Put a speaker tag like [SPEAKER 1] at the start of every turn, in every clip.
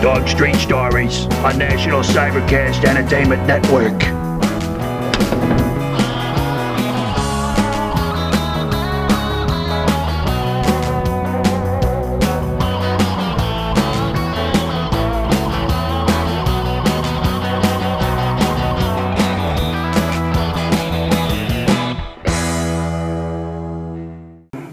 [SPEAKER 1] Dog Street Stories on National Cybercast Entertainment Network.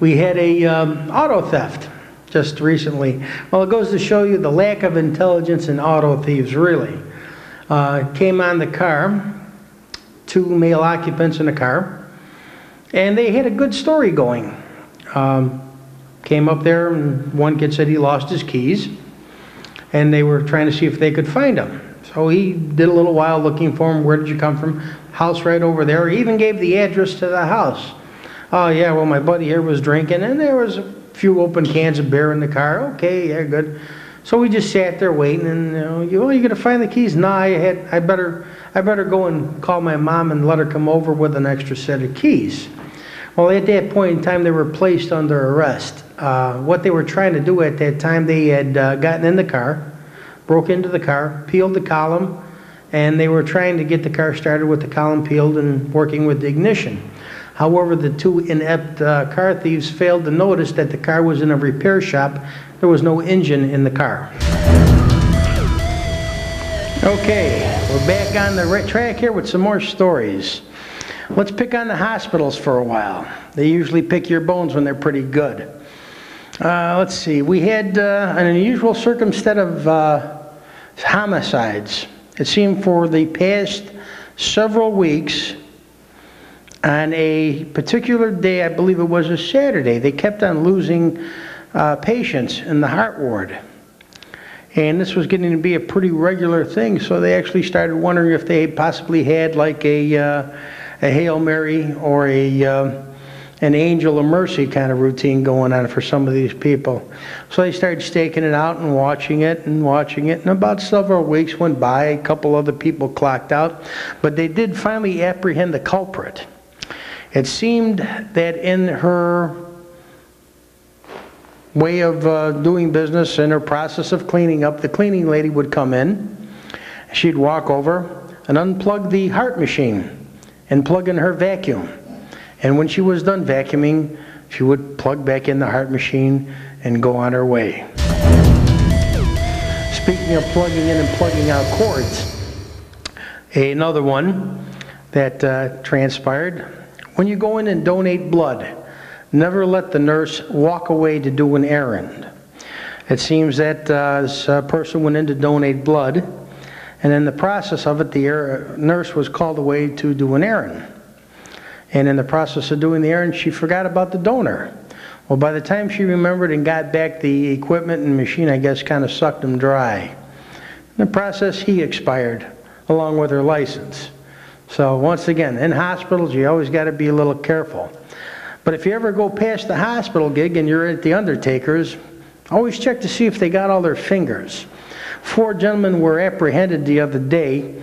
[SPEAKER 2] We had a auto theft just recently. Well, it goes to show you the lack of intelligence in auto thieves, really. Came on the car, 2 male occupants in the car, and they had a good story going. Came up there, and one kid said he lost his keys, and they were trying to see if they could find him. So he did a little while looking for him. Where did you come from? House right over there. He even gave the address to the house. Oh yeah, well my buddy here was drinking, and there was a few open cans of beer in the car. Okay, yeah, good. So we just sat there waiting, and you gonna find the keys? Nah, I better go and call my mom and let her come over with an extra set of keys. Well, at that point in time, they were placed under arrest. What they were trying to do at that time, they had gotten in the car, broke into the car, peeled the column, and they were trying to get the car started with the column peeled and working with the ignition. However, the 2 inept car thieves failed to notice that the car was in a repair shop. There was no engine in the car. Okay, we're back on the right track here with some more stories. Let's pick on the hospitals for a while. They usually pick your bones when they're pretty good. Let's see, we had an unusual circumstance of homicides. It seemed for the past several weeks, on a particular day, I believe it was a Saturday, they kept on losing patients in the heart ward. And this was getting to be a pretty regular thing, so they actually started wondering if they possibly had like a Hail Mary or an Angel of Mercy kind of routine going on for some of these people. So they started staking it out and watching it, and about several weeks went by. A couple other people clocked out, but they did finally apprehend the culprit. It seemed that in her way of doing business, in her process of cleaning up, the cleaning lady would come in, she'd walk over and unplug the heart machine and plug in her vacuum. And when she was done vacuuming, she would plug back in the heart machine and go on her way. Speaking of plugging in and plugging out cords, another one that transpired. When you go in and donate blood, never let the nurse walk away to do an errand. It seems that this person went in to donate blood, and in the process of it, the nurse was called away to do an errand. And in the process of doing the errand, she forgot about the donor. Well, by the time she remembered and got back, the equipment and machine, I guess, kind of sucked him dry. In the process, he expired, along with her license. So once again, in hospitals, you always got to be a little careful. But if you ever go past the hospital gig and you're at the undertaker's, always check to see if they got all their fingers. 4 gentlemen were apprehended the other day.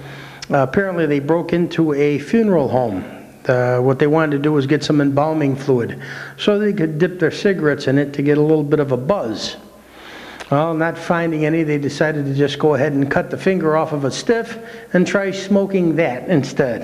[SPEAKER 2] Apparently they broke into a funeral home. What they wanted to do was get some embalming fluid so they could dip their cigarettes in it to get a little bit of a buzz. Well, not finding any, they decided to just go ahead and cut the finger off of a stiff and try smoking that instead.